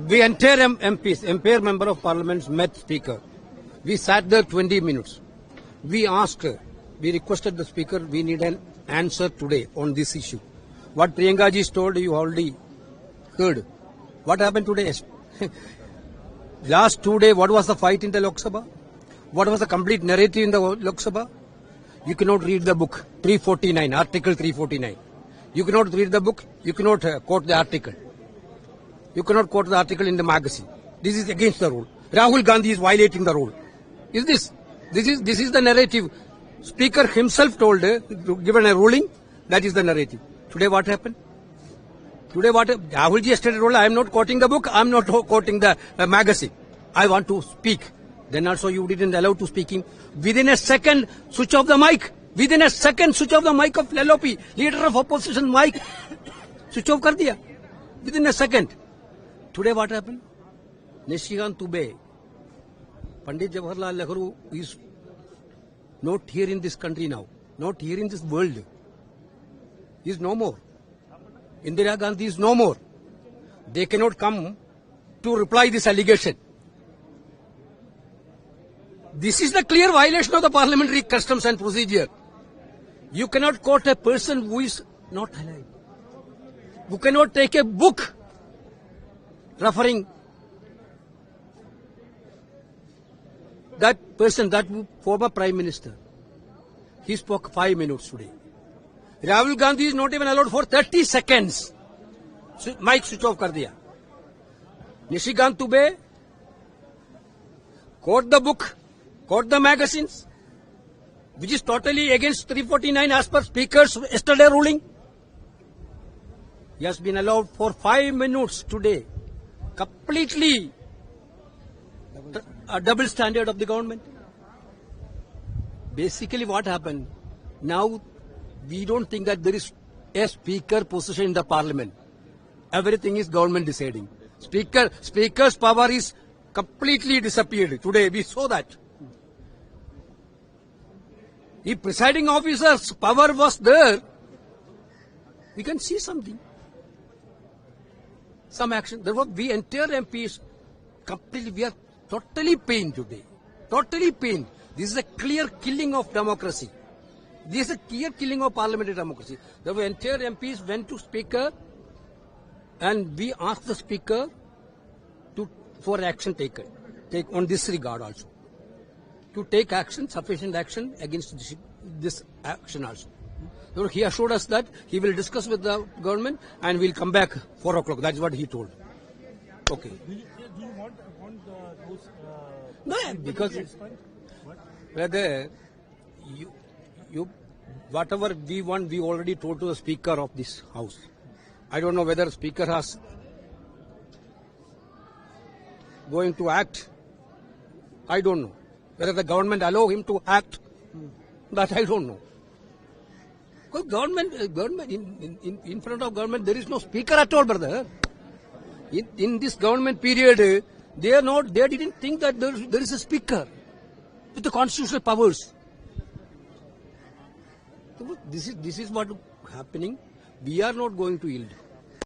We entire MPs, entire member of parliament met speaker. We sat there 20 minutes. We asked, we requested the speaker, we need an answer today on this issue. What Priyanka ji told, you already heard. What happened today? Last 2 days, what was the fight in the Lok Sabha? What was the complete narrative in the Lok Sabha? You cannot read the book 349, Article 349. You cannot read the book, you cannot quote the article. You cannot quote the article in the magazine. This is against the rule. Rahul Gandhi is violating the rule. Is this? This is the narrative. Speaker himself told, given a ruling, that is the narrative. Today what happened? Today what Rahul ji yesterday told, I am not quoting the book, I am not quoting the magazine. I want to speak. Then also you didn't allow to speaking. Within a second, switch off the mic. Within a second, switch off the mic of LOP, leader of opposition mic. Switch off kar diya. Within a second. Today what happened? Nishikant Dubey, Pandit Jawaharlal Nehru is not here in this country now, not here in this world. He is no more. Indira Gandhi is no more. They cannot come to reply this allegation. This is the clear violation of the parliamentary customs and procedure. You cannot quote a person who is not alive. You cannot take a book referring that person, that former Prime Minister. He spoke 5 minutes today. Rahul Gandhi is not even allowed for 30 seconds. Mic switch off kar diya. Nishikant Dubey, quote the book, quote the magazines, which is totally against 349 as per Speaker's yesterday ruling. He has been allowed for 5 minutes today. Completely a double standard of the government. Basically what happened, now we don't think that there is a speaker position in the parliament. Everything is government deciding. Speaker's power is completely disappeared. Today we saw that. If presiding officer's power was there, we can see something. Some action. Therefore, we entire MPs completely, we are totally pained today. Totally pained. This is a clear killing of democracy. This is a clear killing of parliamentary democracy. Therefore, entire MPs went to Speaker and we asked the Speaker for action taken. Take on this regard also. To take action, sufficient action against this action also. So he assured us that he will discuss with the government and we'll come back 4 o'clock. That's what he told. Okay. Do you want those... No, because whether whatever we want, we already told to the Speaker of this House. I don't know whether Speaker has going to act. I don't know. Whether the government allow him to act, that I don't know. Because government in front of government, there is no speaker at all, brother. In this government period, they didn't think that there is a speaker with the constitutional powers. So this is what happening. We are not going to yield.